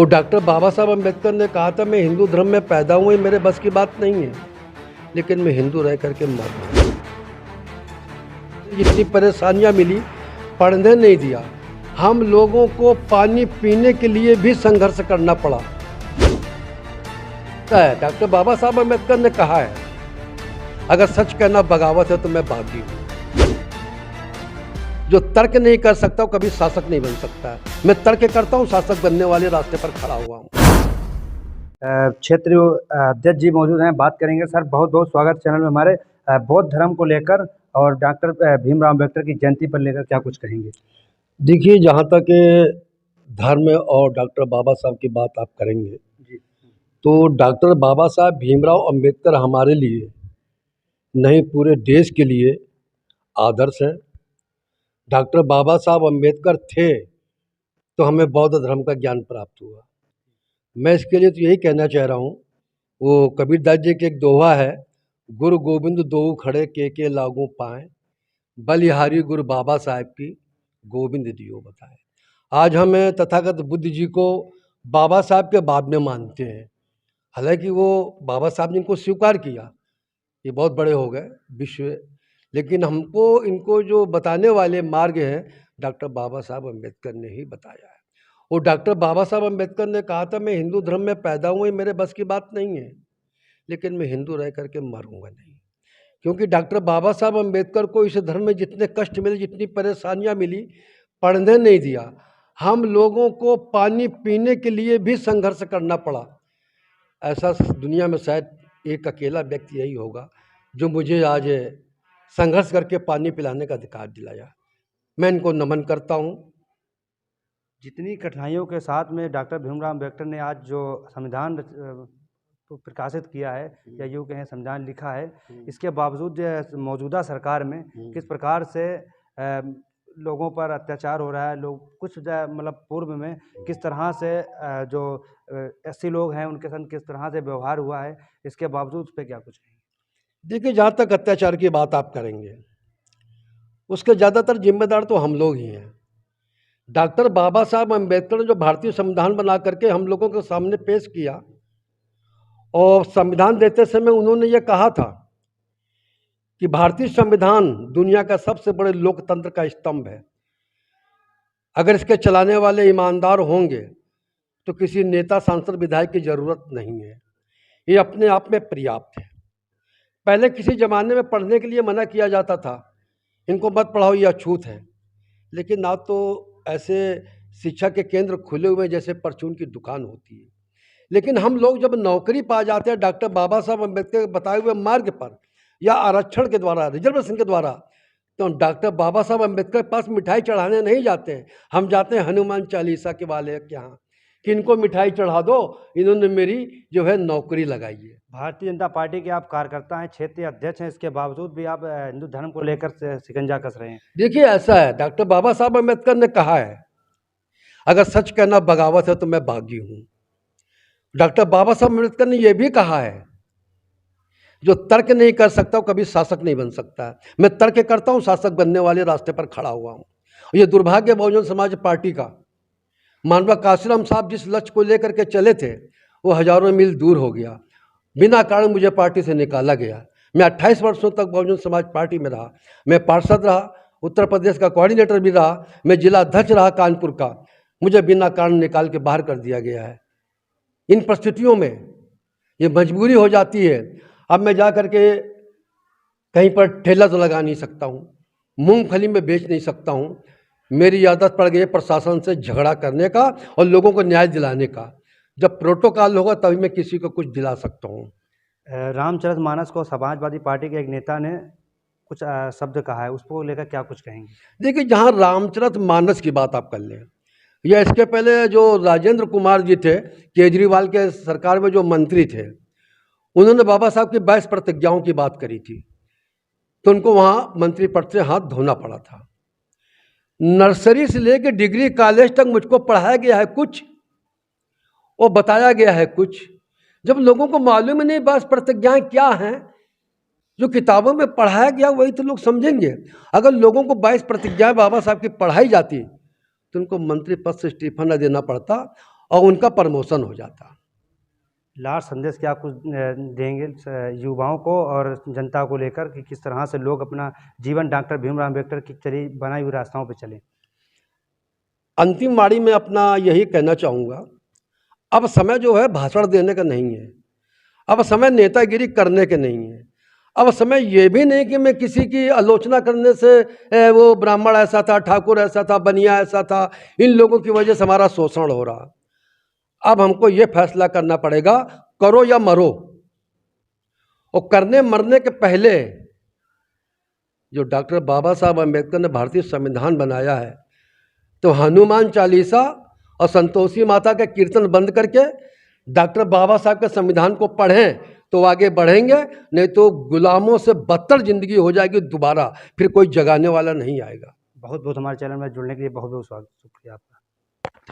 वो डॉक्टर बाबा साहब अम्बेडकर ने कहा था, मैं हिंदू धर्म में पैदा हुआ, मेरे बस की बात नहीं है, लेकिन मैं हिंदू रह करके मर रहा हूँ। जितनी परेशानियां मिली, पढ़ने नहीं दिया, हम लोगों को पानी पीने के लिए भी संघर्ष करना पड़ा। डॉक्टर बाबा साहब अम्बेडकर ने कहा है, अगर सच कहना बगावत है तो मैं बागी हूँ। जो तर्क नहीं कर सकता वो कभी शासक नहीं बन सकता। मैं तर्क करता हूँ, शासक बनने वाले रास्ते पर खड़ा हुआ हूँ। क्षेत्रीय अध्यक्ष जी मौजूद हैं, बात करेंगे। सर, बहुत बहुत स्वागत चैनल में हमारे। बौद्ध धर्म को लेकर और डॉक्टर भीमराव अम्बेडकर की जयंती पर लेकर क्या कुछ कहेंगे? देखिए, जहाँ तक धर्म और डॉक्टर बाबा साहब की बात आप करेंगे जी। तो डॉक्टर बाबा साहब भीमराव अम्बेडकर हमारे लिए नहीं, पूरे देश के लिए आदर्श हैं। डॉक्टर बाबा साहब अम्बेडकर थे तो हमें बौद्ध धर्म का ज्ञान प्राप्त हुआ। मैं इसके लिए तो यही कहना चाह रहा हूँ, वो कबीरदास जी की एक दोहा है, गुरु गोविंद दोऊ खड़े के लागू पाएँ, बलिहारी गुरु बाबा साहब की गोविंद दियो बताए। आज हम तथागत बुद्ध जी को बाबा साहब के बाद में मानते हैं, हालांकि वो बाबा साहब ने इनको स्वीकार किया, ये बहुत बड़े हो गए विश्व, लेकिन हमको इनको जो बताने वाले मार्ग हैं डॉक्टर बाबा साहब अम्बेडकर ने ही बताया है। वो डॉक्टर बाबा साहब अम्बेडकर ने कहा था, मैं हिंदू धर्म में पैदा हुआ, ये मेरे बस की बात नहीं है, लेकिन मैं हिंदू रह करके मरूंगा नहीं। क्योंकि डॉक्टर बाबा साहब अम्बेडकर को इस धर्म में जितने कष्ट मिले, जितनी परेशानियां मिली, पढ़ने नहीं दिया, हम लोगों को पानी पीने के लिए भी संघर्ष करना पड़ा। ऐसा दुनिया में शायद एक अकेला व्यक्ति यही होगा जो मुझे आज संघर्ष करके पानी पिलाने का अधिकार दिलाया। मैं इनको नमन करता हूँ। जितनी कठिनाइयों के साथ में डॉक्टर भीमराव अम्बेडकर ने आज जो संविधान प्रकाशित किया है, या यूँ कहें संविधान लिखा है, इसके बावजूद जो मौजूदा सरकार में किस प्रकार से लोगों पर अत्याचार हो रहा है, लोग कुछ मतलब पूर्व में किस तरह से जो एससी लोग हैं उनके साथ किस तरह से व्यवहार हुआ है, इसके बावजूद उस पर क्या कुछ कहेंगे? देखिए, जहाँ तक अत्याचार की बात आप करेंगे, उसके ज़्यादातर जिम्मेदार तो हम लोग ही हैं। डॉक्टर बाबा साहब अम्बेडकर ने जो भारतीय संविधान बना करके हम लोगों के सामने पेश किया, और संविधान देते समय उन्होंने ये कहा था कि भारतीय संविधान दुनिया का सबसे बड़े लोकतंत्र का स्तंभ है। अगर इसके चलाने वाले ईमानदार होंगे तो किसी नेता, सांसद, विधायक की जरूरत नहीं है, ये अपने आप में पर्याप्त है। पहले किसी जमाने में पढ़ने के लिए मना किया जाता था, इनको मत पढ़ाओ, ये अछूत है, लेकिन ना तो ऐसे शिक्षा के केंद्र खुले हुए जैसे परचून की दुकान होती है। लेकिन हम लोग जब नौकरी पा जाते हैं डॉक्टर बाबा साहब अम्बेडकर के बताए हुए मार्ग पर, या आरक्षण के द्वारा, रिजर्वेशन के द्वारा, तो डॉक्टर बाबा साहब अम्बेडकर के पास मिठाई चढ़ाने नहीं जाते हैं, हम जाते हैं हनुमान चालीसा के वाले के यहाँ कि इनको मिठाई चढ़ा दो, इन्होंने मेरी जो है नौकरी लगाई है। भारतीय जनता पार्टी के आप कार्यकर्ता हैं, क्षेत्रीय अध्यक्ष हैं, इसके बावजूद भी आप हिंदू धर्म को लेकर शिकंजा कस रहे हैं। देखिए, ऐसा है, डॉक्टर बाबा साहब अम्बेडकर ने कहा है, अगर सच कहना बगावत है तो मैं बागी हूँ। डॉक्टर बाबा साहब अम्बेडकर ने यह भी कहा है, जो तर्क नहीं कर सकता वो कभी शासक नहीं बन सकता। मैं तर्क करता हूँ, शासक बनने वाले रास्ते पर खड़ा हुआ हूँ। ये दुर्भाग्य बहुजन समाज पार्टी का, मानवा काशीराम साहब जिस लक्ष्य को लेकर के चले थे वो हजारों मील दूर हो गया, बिना कारण मुझे पार्टी से निकाला गया। मैं 28 वर्षों तक बहुजन समाज पार्टी में रहा, मैं पार्षद रहा, उत्तर प्रदेश का कोऑर्डिनेटर भी रहा, मैं जिला अध्यक्ष रहा कानपुर का, मुझे बिना कारण निकाल के बाहर कर दिया गया है। इन परिस्थितियों में ये मजबूरी हो जाती है, अब मैं जा करके कहीं पर ठेला तो लगा नहीं सकता हूँ, मूंगफली में बेच नहीं सकता हूँ। मेरी आदत पड़ गई है प्रशासन से झगड़ा करने का और लोगों को न्याय दिलाने का। जब प्रोटोकॉल होगा तभी मैं किसी को कुछ दिला सकता हूँ। रामचरितमानस को समाजवादी पार्टी के एक नेता ने कुछ शब्द कहा है, उसको लेकर क्या कुछ कहेंगे? देखिए, जहाँ रामचरितमानस की बात आप कर लें, या इसके पहले जो राजेंद्र कुमार जी थे, केजरीवाल के सरकार में जो मंत्री थे, उन्होंने बाबा साहब की 22 प्रतिज्ञाओं की बात करी थी, तो उनको वहाँ मंत्री पद से हाथ धोना पड़ा था। नर्सरी से लेकर डिग्री कॉलेज तक मुझको पढ़ाया गया है कुछ और बताया गया है कुछ। जब लोगों को मालूम ही नहीं 22 प्रतिज्ञाएं क्या हैं, जो किताबों में पढ़ाया गया वही तो लोग समझेंगे। अगर लोगों को 22 प्रतिज्ञाएं बाबा साहब की पढ़ाई जाती तो उनको मंत्री पद से इस्तीफा न देना पड़ता और उनका प्रमोशन हो जाता। लास्ट संदेश क्या कुछ देंगे युवाओं को और जनता को लेकर कि किस तरह से लोग अपना जीवन डॉक्टर भीमराव अम्बेडकर की चली बनाई हुई रास्ताओं पे चलें? अंतिम वाणी में अपना यही कहना चाहूँगा, अब समय जो है भाषण देने का नहीं है, अब समय नेतागिरी करने के नहीं है, अब समय ये भी नहीं कि मैं किसी की आलोचना करने से वो ब्राह्मण ऐसा था, ठाकुर ऐसा था, बनिया ऐसा था, इन लोगों की वजह से हमारा शोषण हो रहा। अब हमको ये फैसला करना पड़ेगा, करो या मरो। और करने मरने के पहले जो डॉक्टर बाबा साहब अम्बेडकर ने भारतीय संविधान बनाया है, तो हनुमान चालीसा और संतोषी माता के कीर्तन बंद करके डॉक्टर बाबा साहब के संविधान को पढ़ें तो आगे बढ़ेंगे, नहीं तो गुलामों से बदतर जिंदगी हो जाएगी दोबारा, फिर कोई जगाने वाला नहीं आएगा। बहुत बहुत हमारे चैनल में जुड़ने के लिए बहुत बहुत स्वागत, शुक्रिया आपका।